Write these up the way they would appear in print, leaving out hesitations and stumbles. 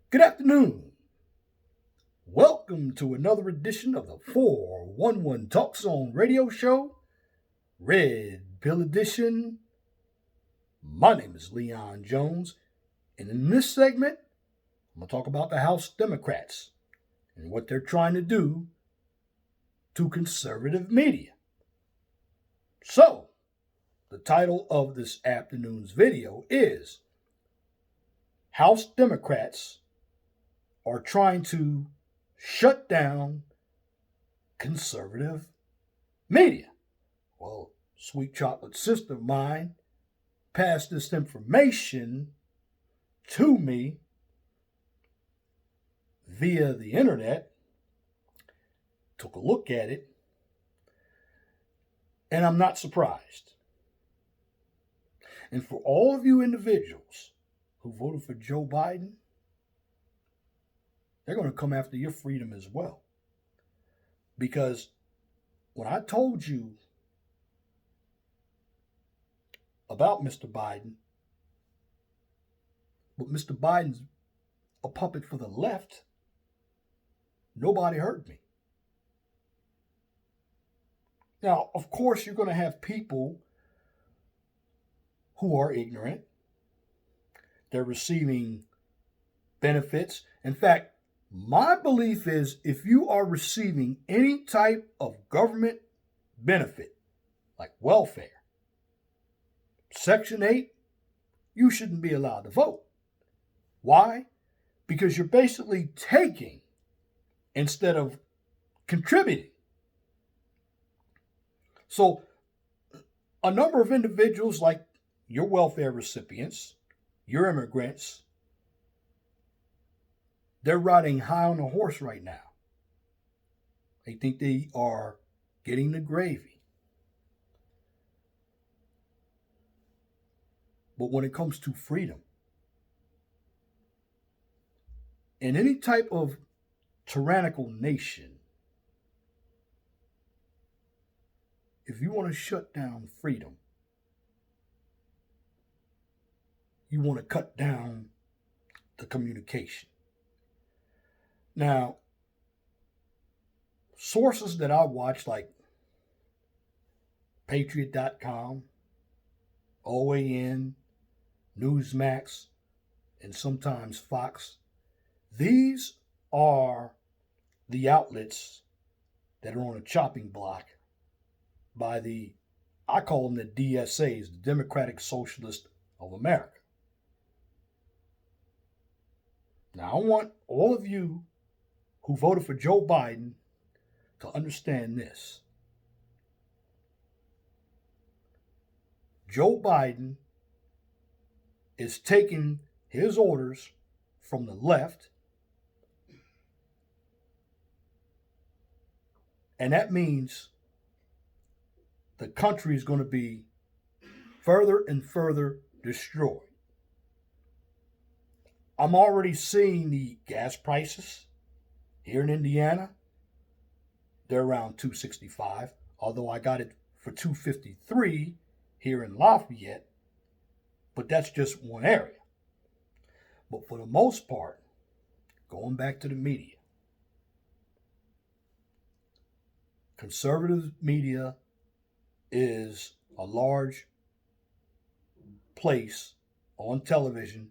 Good afternoon. Welcome to another edition of the 411 Talk Zone radio show, Red Pill Edition. My name is Leon Jones, and in this segment, I'm going to talk about the House Democrats and what they're trying to do to conservative media. So, the title of this afternoon's video is House Democrats are trying to shut down conservative media. Well, sweet chocolate sister of mine passed this information to me via the internet, took a look at it, and I'm not surprised. And for all of you individuals who voted for Joe Biden, they're going to come after your freedom as well. Because when I told you about Mr. Biden, but Mr. Biden's a puppet for the left, nobody heard me. Now, of course, you're going to have people who are ignorant. They're receiving benefits. In fact, my belief is if you are receiving any type of government benefit, like welfare, Section 8, you shouldn't be allowed to vote. Why? Because you're basically taking instead of contributing. So, a number of individuals, like your welfare recipients, your immigrants, they're riding high on a horse right now. They think they are getting the gravy. But when it comes to freedom, in any type of tyrannical nation, if you want to shut down freedom, you want to cut down the communication. Now, sources that I watch like Patriot.com, OAN, Newsmax, and sometimes Fox, these are the outlets that are on a chopping block by I call them the DSAs, the Democratic Socialists of America. Now, I want all of you who voted for Joe Biden to understand this. Joe Biden is taking his orders from the left, and that means the country is going to be further and further destroyed. I'm already seeing the gas prices here in Indiana. They're around $2.65, although I got it for $2.53 here in Lafayette, but that's just one area. But for the most part, going back to the media, conservative media is a large place on television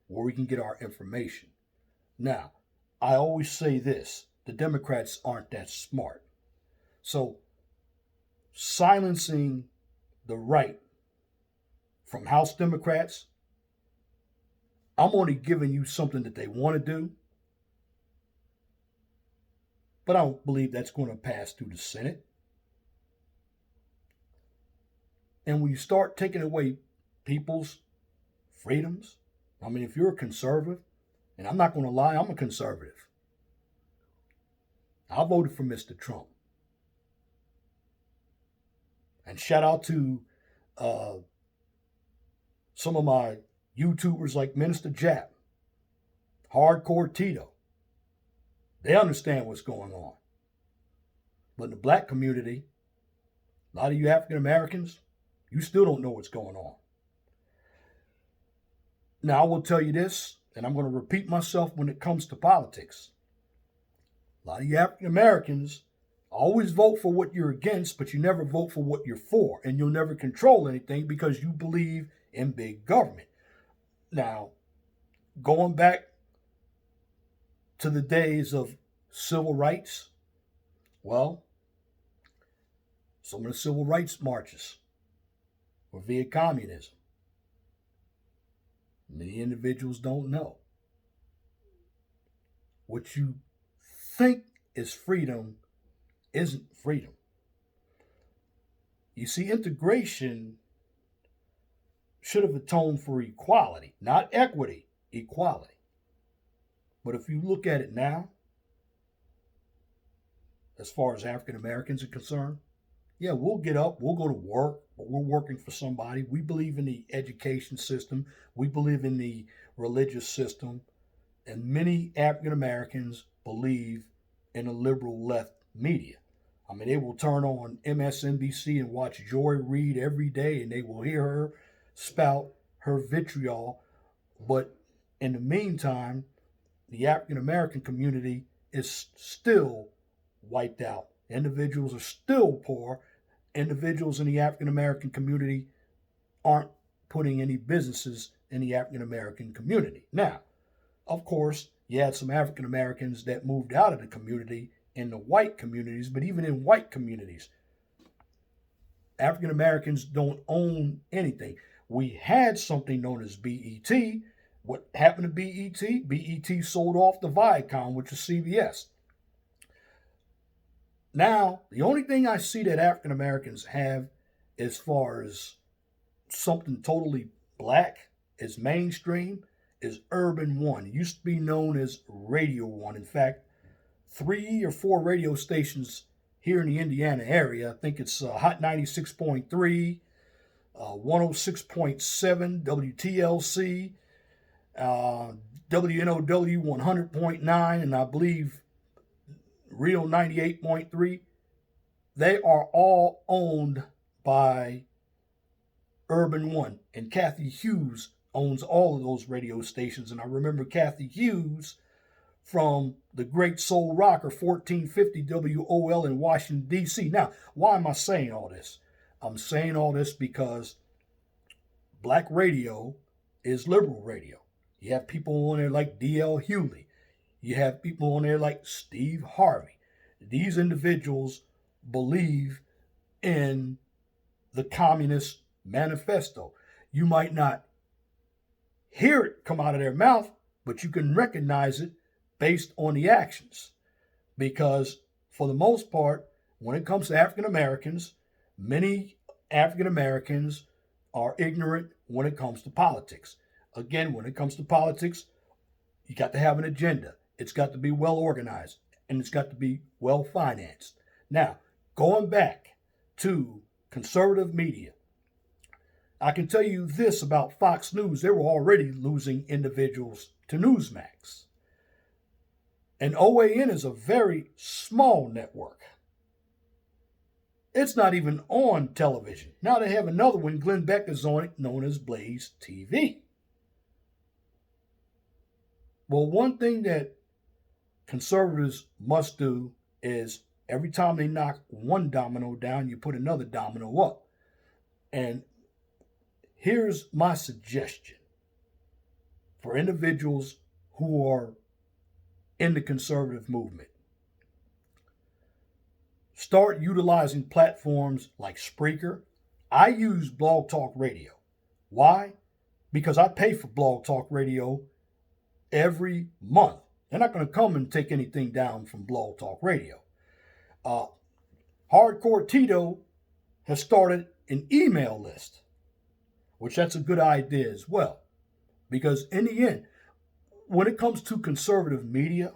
where we can get our information. Now, I always say this, the Democrats aren't that smart. So, silencing the right from House Democrats, I'm only giving you something that they want to do, but I don't believe that's going to pass through the Senate. And when you start taking away people's freedoms, I mean, if you're a conservative, and I'm not going to lie, I'm a conservative. I voted for Mr. Trump. And shout out to some of my YouTubers like Minister Jap, Hardcore Tito. They understand what's going on. But in the black community, a lot of you African Americans, you still don't know what's going on. Now, I will tell you this, and I'm going to repeat myself when it comes to politics. A lot of you African Americans always vote for what you're against, but you never vote for what you're for, and you'll never control anything because you believe in big government. Now, going back to the days of civil rights, well, some of the civil rights marches were via communism. Many individuals don't know. What you think is freedom isn't freedom. You see, integration should have atoned for equality, not equity, equality. But if you look at it now, as far as African Americans are concerned, yeah, we'll get up, we'll go to work, but we're working for somebody. We believe in the education system, we believe in the religious system, and many African Americans believe in a liberal left media. I mean, they will turn on MSNBC and watch Joy Reid every day, and they will hear her spout her vitriol. But in the meantime, the African American community is still wiped out. Individuals are still poor. Individuals in the African American community aren't putting any businesses in the African American community. Now, of course, you had some African Americans that moved out of the community in the white communities, but even in white communities, African Americans don't own anything. We had something known as BET. What happened to BET? BET sold off to Viacom, which is CBS. Now, the only thing I see that African Americans have as far as something totally black is mainstream is Urban One. It used to be known as Radio One. In fact, 3 or 4 radio stations here in the Indiana area. I think it's Hot 96.3, 106.7, WTLC, WNOW 100.9, and I believe Real 98.3. They are all owned by Urban One, and Kathy Hughes owns all of those radio stations. And I remember Kathy Hughes from the great soul rocker 1450 WOL in Washington, D.C. Now, why am I saying all this? I'm saying all this because black radio is liberal radio. You have people on there like D.L. Hewley. You have people on there like Steve Harvey. These individuals believe in the Communist Manifesto. You might not hear it come out of their mouth, but you can recognize it based on the actions. Because for the most part, when it comes to African Americans, many African Americans are ignorant when it comes to politics. Again, when it comes to politics, you got to have an agenda. It's got to be well organized, and it's got to be well financed. Now, going back to conservative media, I can tell you this about Fox News. They were already losing individuals to Newsmax. And OAN is a very small network. It's not even on television. Now they have another one. Glenn Beck is on it, known as Blaze TV. Well, one thing that conservatives must do is every time they knock one domino down, you put another domino up. And here's my suggestion for individuals who are in the conservative movement. Start utilizing platforms like Spreaker. I use Blog Talk Radio. Why? Because I pay for Blog Talk Radio every month. They're not going to come and take anything down from Blog Talk Radio. Hardcore Tito has started an email list, which that's a good idea as well. Because in the end, when it comes to conservative media,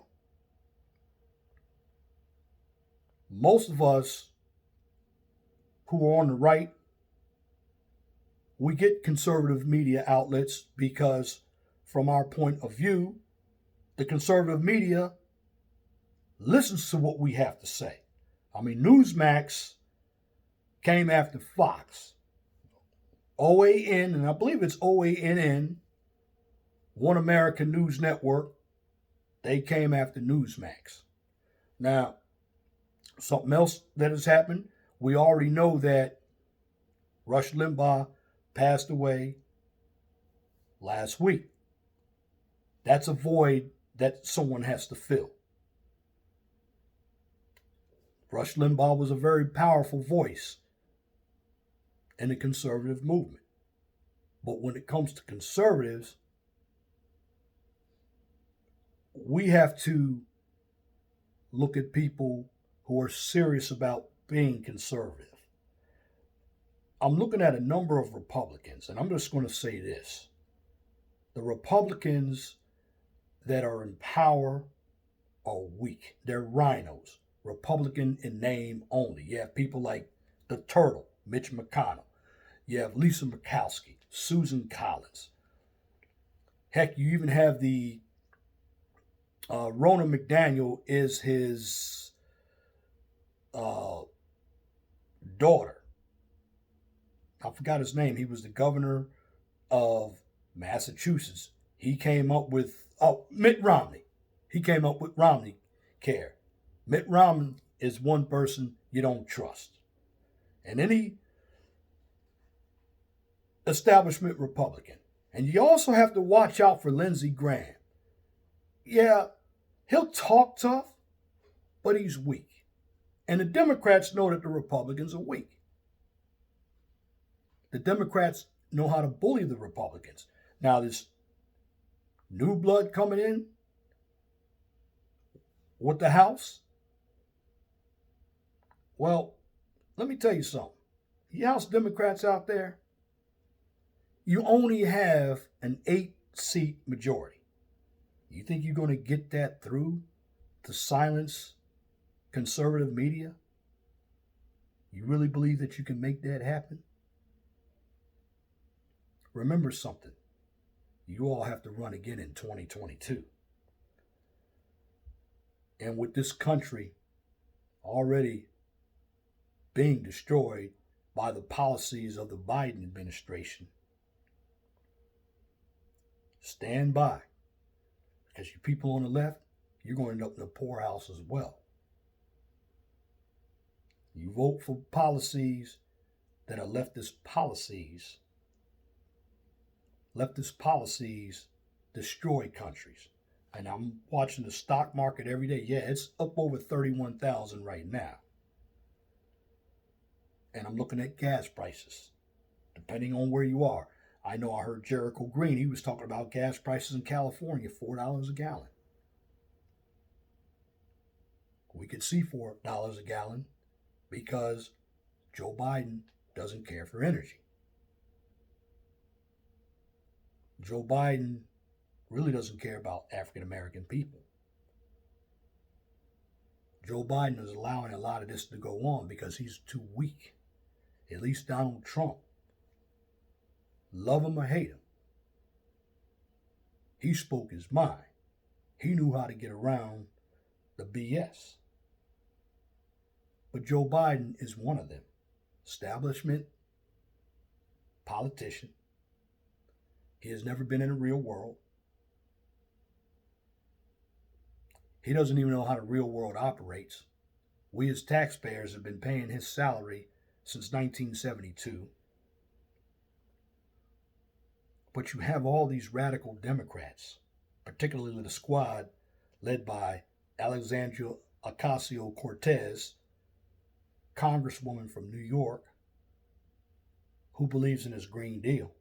most of us who are on the right, we get conservative media outlets because from our point of view, the conservative media listens to what we have to say. I mean, Newsmax came after Fox. OAN, and I believe it's OANN, One American News Network, they came after Newsmax. Now, something else that has happened, we already know that Rush Limbaugh passed away last week. That's a void that someone has to fill. Rush Limbaugh was a very powerful voice in the conservative movement. But when it comes to conservatives, we have to look at people who are serious about being conservative. I'm looking at a number of Republicans, and I'm just going to say this. The Republicans that are in power are weak. They're rhinos, Republican in name only. You have people like the Turtle, Mitch McConnell. You have Lisa Murkowski, Susan Collins. Heck, you even have the Ronna McDaniel is his daughter. I forgot his name. He was the governor of Massachusetts. He came up with, Mitt Romney. He came up with Romney Care. Mitt Romney is one person you don't trust. And any establishment Republican. And you also have to watch out for Lindsey Graham. Yeah, he'll talk tough, but he's weak. And the Democrats know that the Republicans are weak. The Democrats know how to bully the Republicans. Now, this new blood coming in with the House, well, let me tell you something. You House Democrats out there, you only have an 8-seat majority. You think you're going to get that through to silence conservative media? You really believe that you can make that happen? Remember something. You all have to run again in 2022. And with this country already being destroyed by the policies of the Biden administration, stand by. Because you people on the left, you're going to end up in the poorhouse as well. You vote for policies that are leftist policies. Leftist policies destroy countries. And I'm watching the stock market every day. Yeah, it's up over 31,000 right now. And I'm looking at gas prices, depending on where you are. I know I heard Jericho Green, he was talking about gas prices in California, $4 a gallon. We could see $4 a gallon because Joe Biden doesn't care for energy. Joe Biden really doesn't care about African American people. Joe Biden is allowing a lot of this to go on because he's too weak. At least Donald Trump, love him or hate him, he spoke his mind. He knew how to get around the BS. But Joe Biden is one of them. Establishment, politician. He has never been in the real world. He doesn't even know how the real world operates. We as taxpayers have been paying his salary since 1972. But you have all these radical Democrats, particularly the squad led by Alexandria Ocasio-Cortez, Congresswoman from New York, who believes in this Green Deal.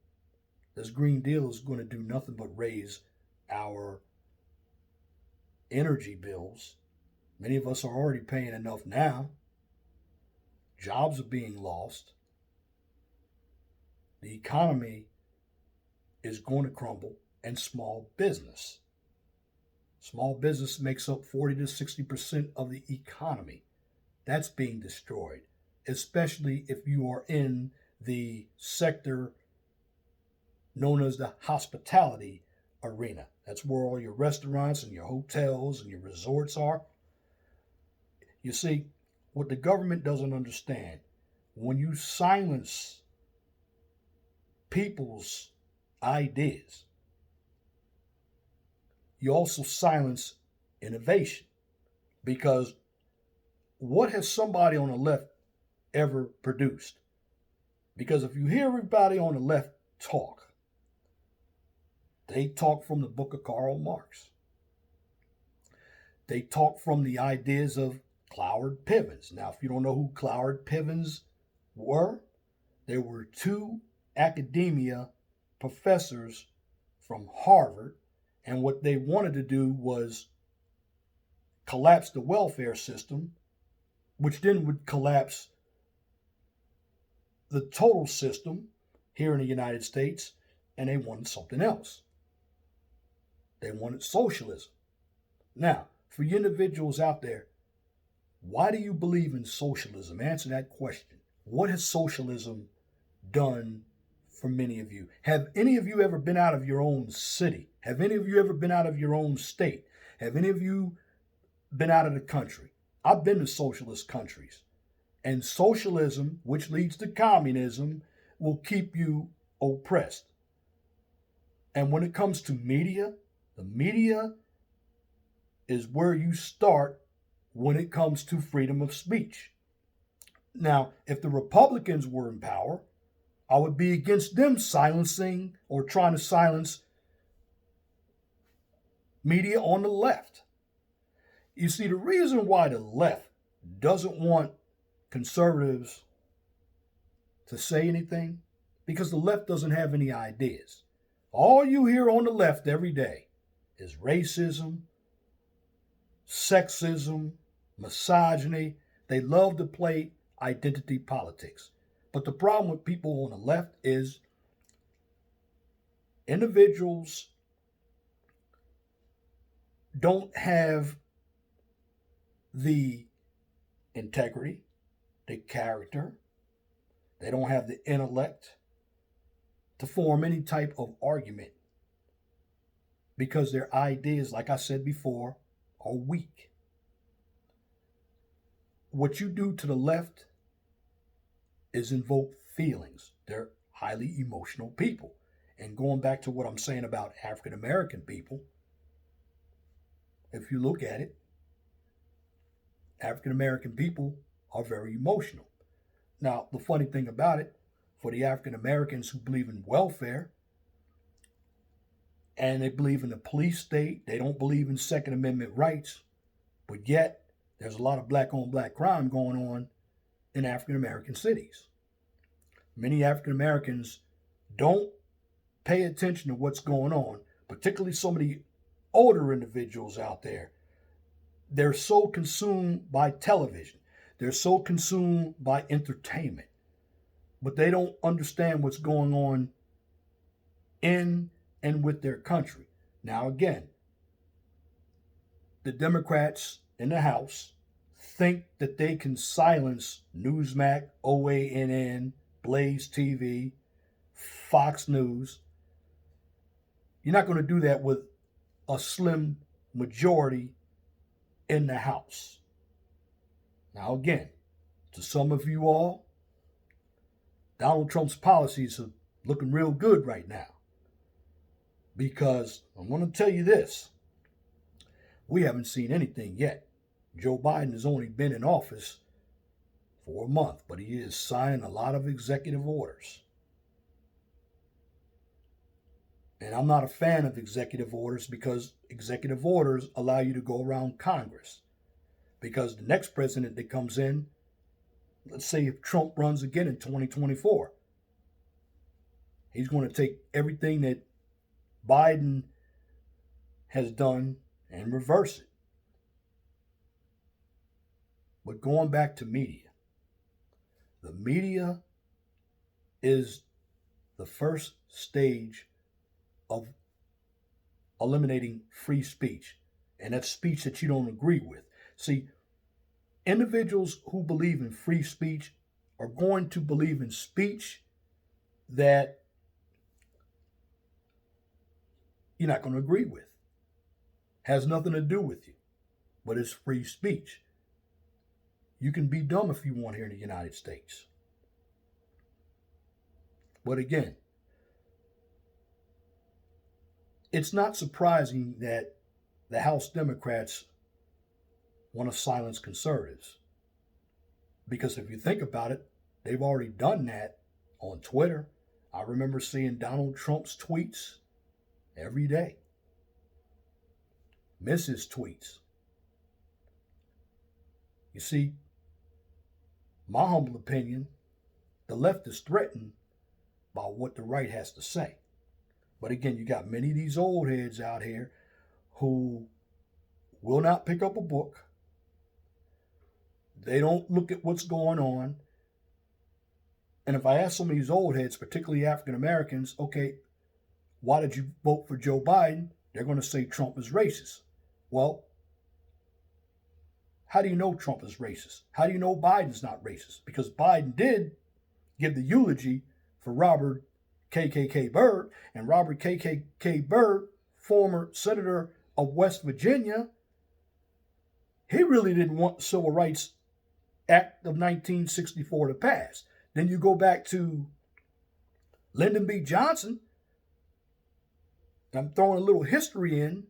This Green Deal is going to do nothing but raise our energy bills. Many of us are already paying enough now. Jobs are being lost. The economy is going to crumble, and small business. Small business makes up 40 to 60% of the economy. That's being destroyed, especially if you are in the sector known as the hospitality arena. That's where all your restaurants and your hotels and your resorts are. You see, what the government doesn't understand, when you silence people's ideas, you also silence innovation. Because what has somebody on the left ever produced? Because if you hear everybody on the left talk, they talk from the book of Karl Marx. They talk from the ideas of Cloward Pivens. Now, if you don't know who Cloward Pivens were, there were two academia professors from Harvard, and what they wanted to do was collapse the welfare system, which then would collapse the total system here in the United States, and they wanted something else. They wanted socialism. Now, for you individuals out there, why do you believe in socialism? Answer that question. What has socialism done for many of you? Have any of you ever been out of your own city? Have any of you ever been out of your own state? Have any of you been out of the country? I've been to socialist countries. And socialism, which leads to communism, will keep you oppressed. And when it comes to media, the media is where you start when it comes to freedom of speech. Now, if the Republicans were in power, I would be against them silencing or trying to silence media on the left. You see, the reason why the left doesn't want conservatives to say anything, because the left doesn't have any ideas. All you hear on the left every day is racism, sexism, misogyny. They love to play identity politics. But the problem with people on the left is individuals don't have the integrity, the character, they don't have the intellect to form any type of argument because their ideas, like I said before, are weak. What you do to the left is invoke feelings. They're highly emotional people. And going back to what I'm saying about African American people, if you look at it, African American people are very emotional. Now, the funny thing about it, for the African Americans who believe in welfare and they believe in the police state, they don't believe in Second Amendment rights, but yet there's a lot of black on black crime going on in African American cities. Many African Americans don't pay attention to what's going on, particularly some of the older individuals out there. They're so consumed by television. They're so consumed by entertainment. But they don't understand what's going on in and with their country. Now, again, the Democrats in the House think that they can silence Newsmax, OANN, Blaze TV, Fox News. You're not going to do that with a slim majority in the House. Now, again, to some of you all, Donald Trump's policies are looking real good right now. Because I'm going to tell you this, we haven't seen anything yet. Joe Biden has only been in office for a month, but he is signing a lot of executive orders. And I'm not a fan of executive orders because executive orders allow you to go around Congress. Because the next president that comes in, let's say if Trump runs again in 2024, he's going to take everything that Biden has done and reverse it. But going back to media, the media is the first stage of eliminating free speech. And that's speech that you don't agree with. See, individuals who believe in free speech are going to believe in speech that you're not going to agree with. Has nothing to do with you, but it's free speech. You can be dumb if you want here in the United States. But again, it's not surprising that the House Democrats want to silence conservatives. Because if you think about it, they've already done that on Twitter. I remember seeing Donald Trump's tweets every day. Miss his tweets. You see, my humble opinion, the left is threatened by what the right has to say. But again, you got many of these old heads out here who will not pick up a book. They don't look at what's going on. And if I ask some of these old heads, particularly African Americans, okay, why did you vote for Joe Biden? They're going to say Trump is racist. Well, how do you know Trump is racist? How do you know Biden's not racist? Because Biden did give the eulogy for Robert KKK Byrd, and Robert KKK Byrd, former senator of West Virginia, he really didn't want the Civil Rights Act of 1964 to pass. Then you go back to Lyndon B. Johnson. I'm throwing a little history in.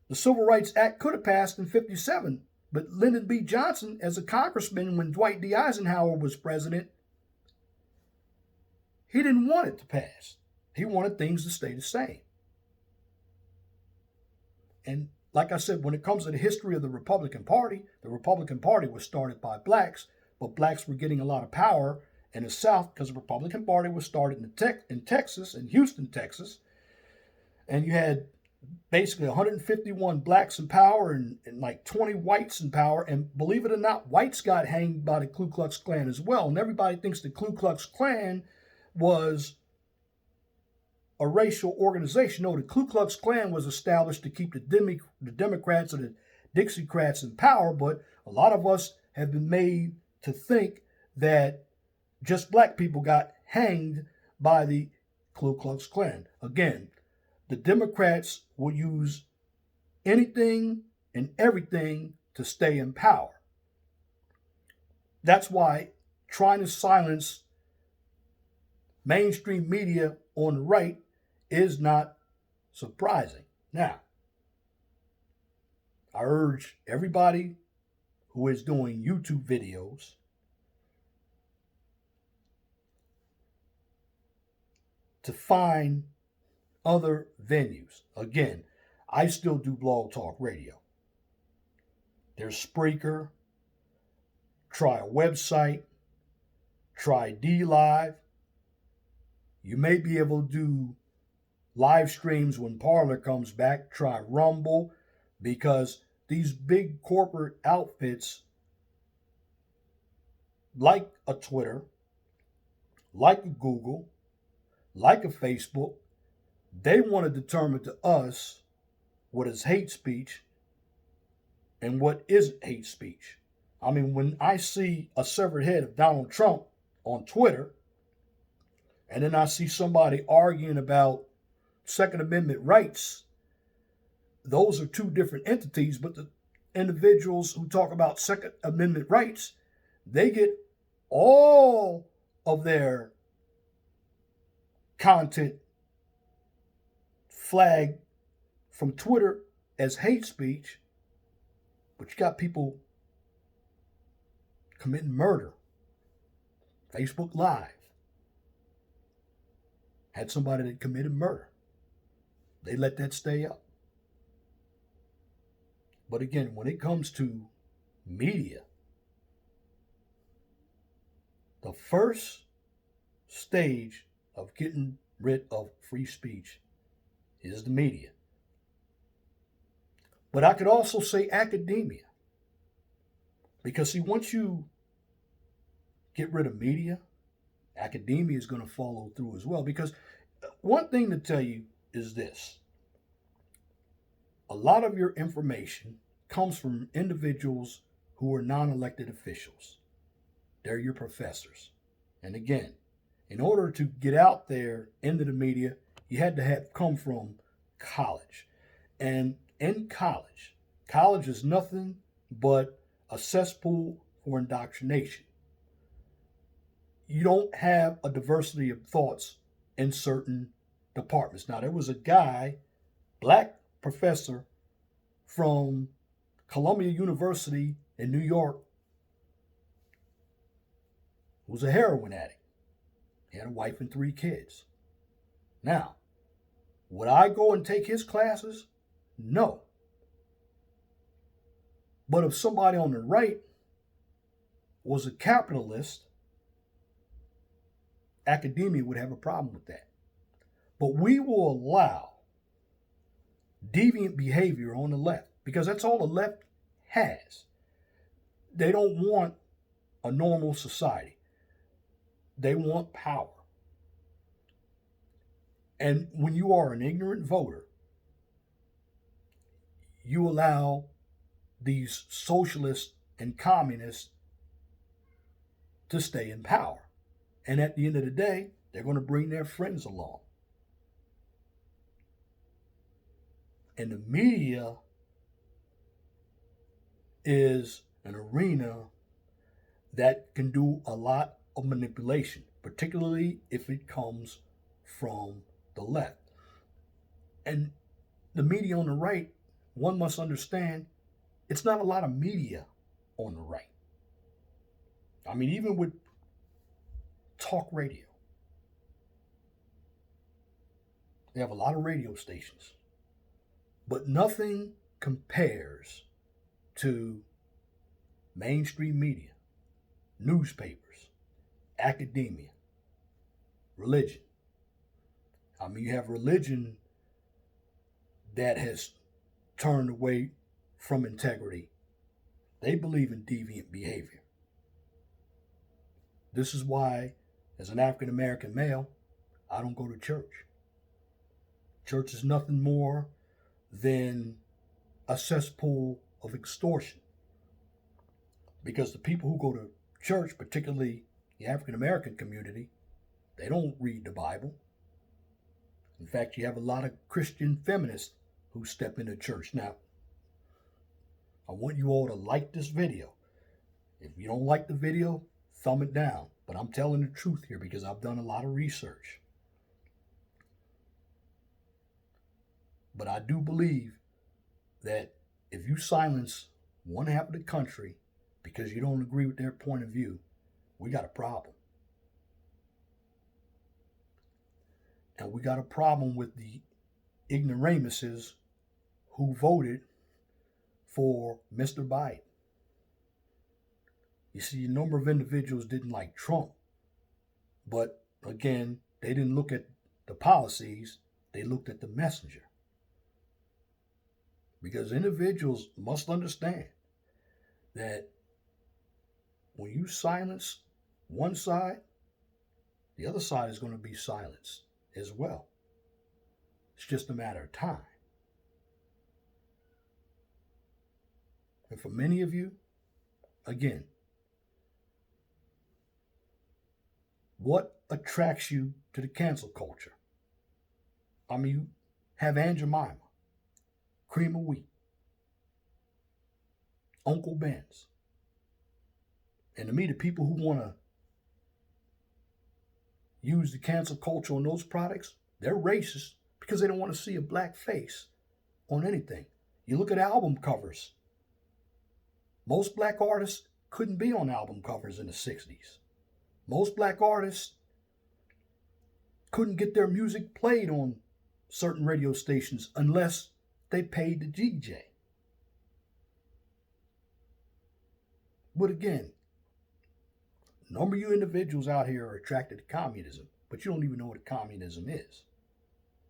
The Civil Rights Act could have passed in 57, but Lyndon B. Johnson, as a congressman when Dwight D. Eisenhower was president, he didn't want it to pass. He wanted things to stay the same. And like I said, when it comes to the history of the Republican Party was started by blacks, but blacks were getting a lot of power in the South because the Republican Party was started in Texas, in Houston, Texas. And you had basically 151 blacks in power and like 20 whites in power. And believe it or not, whites got hanged by the Ku Klux Klan as well. And everybody thinks the Ku Klux Klan was a racial organization. No, the Ku Klux Klan was established to keep the Democrats or the Dixiecrats in power, but a lot of us have been made to think that just black people got hanged by the Ku Klux Klan. Again, the Democrats will use anything and everything to stay in power. That's why trying to silence mainstream media on the right is not surprising. Now, I urge everybody who is doing YouTube videos to find other venues. Again, I still do Blog Talk Radio. There's Spreaker. Try a website. Try DLive. You may be able to do live streams when Parler comes back. Try Rumble, because these big corporate outfits like a Twitter, like a Google, like a Facebook, they want to determine to us what is hate speech and what isn't hate speech. I mean, when I see a severed head of Donald Trump on Twitter, and then I see somebody arguing about Second Amendment rights, those are two different entities, but the individuals who talk about Second Amendment rights, they get all of their content flagged from Twitter as hate speech, but you got people committing murder. Facebook Live had somebody that committed murder. They let that stay up. But again, when it comes to media, the first stage of getting rid of free speech is the media. But I could also say academia. Because see, once you get rid of media, academia is going to follow through as well. Because one thing to tell you is this. A lot of your information comes from individuals who are non-elected officials. They're your professors. And again, in order to get out there into the media, you had to have come from college. And in college is nothing but a cesspool for indoctrination. You don't have a diversity of thoughts in certain departments. Now, there was a guy, black professor from Columbia University in New York was a heroin addict. He had a wife and 3 kids. Now, would I go and take his classes? No. But if somebody on the right was a capitalist, academia would have a problem with that. But we will allow deviant behavior on the left because that's all the left has. They don't want a normal society. They want power. And when you are an ignorant voter, you allow these socialists and communists to stay in power. And at the end of the day, they're going to bring their friends along. And the media is an arena that can do a lot of manipulation, particularly if it comes from the left. And the media on the right, one must understand, it's not a lot of media on the right. I mean, even with talk radio, they have a lot of radio stations, but nothing compares to mainstream media, newspapers, academia, religion. I mean, you have religion that has turned away from integrity. They believe in deviant behavior. This is why, as an African American male, I don't go to church. Church is nothing more than a cesspool of extortion. Because the people who go to church, particularly the African American community, they don't read the Bible. In fact, you have a lot of Christian feminists who step into church. Now, I want you all to like this video. If you don't like the video, thumb it down. But I'm telling the truth here because I've done a lot of research. But I do believe that if you silence one half of the country because you don't agree with their point of view, we got a problem. And we got a problem with the ignoramuses who voted for Mr. Biden. You see, a number of individuals didn't like Trump. But again, they didn't look at the policies, they looked at the messenger. Because individuals must understand that when you silence one side, the other side is going to be silenced as well. It's just a matter of time. And for many of you, again, what attracts you to the cancel culture? I mean, you have Aunt Jemima, Cream of Wheat, Uncle Ben's. And to me, the people who want to use the cancel culture on those products, they're racist because they don't want to see a black face on anything. You look at album covers. Most black artists couldn't be on album covers in the 60s. Most black artists couldn't get their music played on certain radio stations unless they paid the DJ. But again, a number of you individuals out here are attracted to communism, but you don't even know what communism is.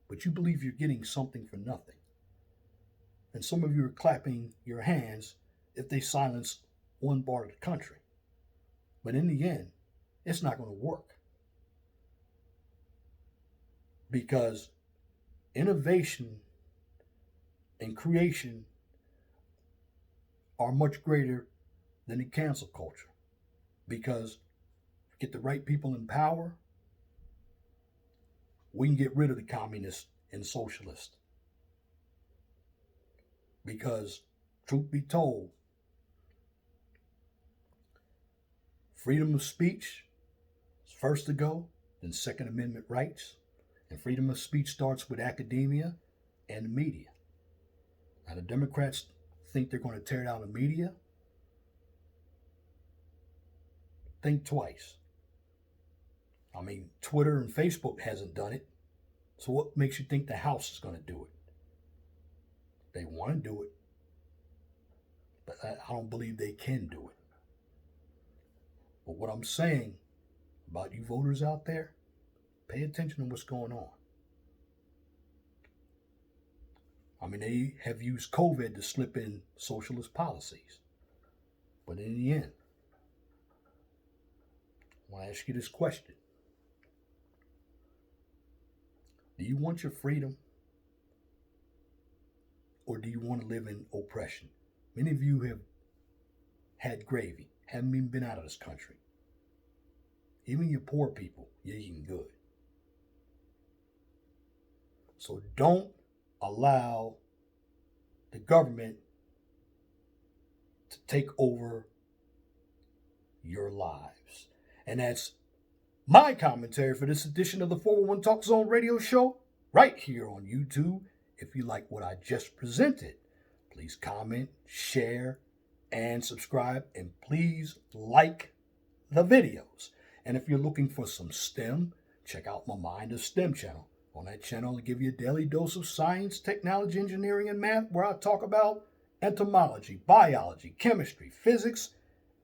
But you believe you're getting something for nothing. And some of you are clapping your hands if they silence one part of the country. But in the end, it's not going to work. Because innovation and creation are much greater than the cancel culture. Because get the right people in power, we can get rid of the communists and socialists. Because, truth be told, freedom of speech is first to go, then Second Amendment rights. And freedom of speech starts with academia and the media. Now, the Democrats think they're going to tear down the media. Think twice. I mean, Twitter and Facebook hasn't done it. So what makes you think the House is going to do it? They want to do it, but I don't believe they can do it. But what I'm saying about you voters out there, pay attention to what's going on. I mean, they have used COVID to slip in socialist policies. But in the end, I want to ask you this question. Do you want your freedom? Or do you want to live in oppression? Many of you have had gravy, haven't even been out of this country. Even you poor people, you're eating good. So don't allow the government to take over your lives. And that's my commentary for this edition of the 401 Talk Zone radio show right here on YouTube. If you like what I just presented, please comment, share, and subscribe. And please like the videos. And if you're looking for some STEM, check out my Mind of STEM channel. On that channel, I give you a daily dose of science, technology, engineering, and math, where I talk about entomology, biology, chemistry, physics,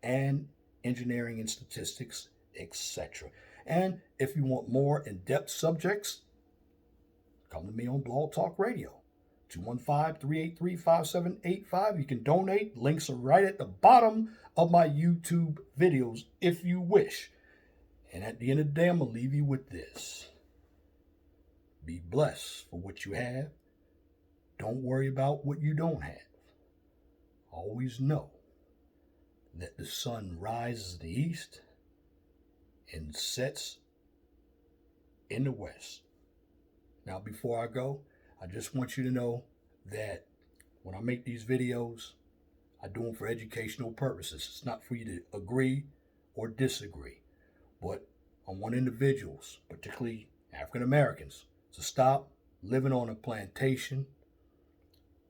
and engineering and statistics, etc. And if you want more in-depth subjects, come to me on Blog Talk Radio, 215-383-5785. You can donate. Links are right at the bottom of my YouTube videos if you wish. And at the end of the day, I'm going to leave you with this. Be blessed for what you have. Don't worry about what you don't have. Always know that the sun rises in the east and sets in the west. Now, before I go, I just want you to know that when I make these videos, I do them for educational purposes. It's not for you to agree or disagree. But I want individuals, particularly African Americans, to stop living on a plantation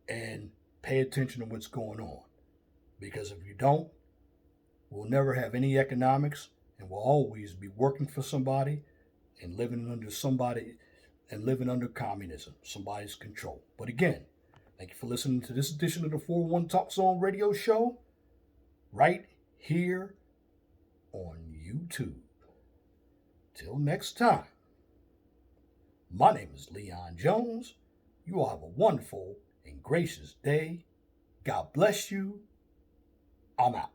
and pay attention to what's going on. Because if you don't, we'll never have any economics, and we'll always be working for somebody and living under communism, somebody's control. But again, thank you for listening to this edition of the 401 Talk Zone radio show right here on YouTube. Till next time, my name is Leon Jones. You all have a wonderful and gracious day. God bless you. I'm out.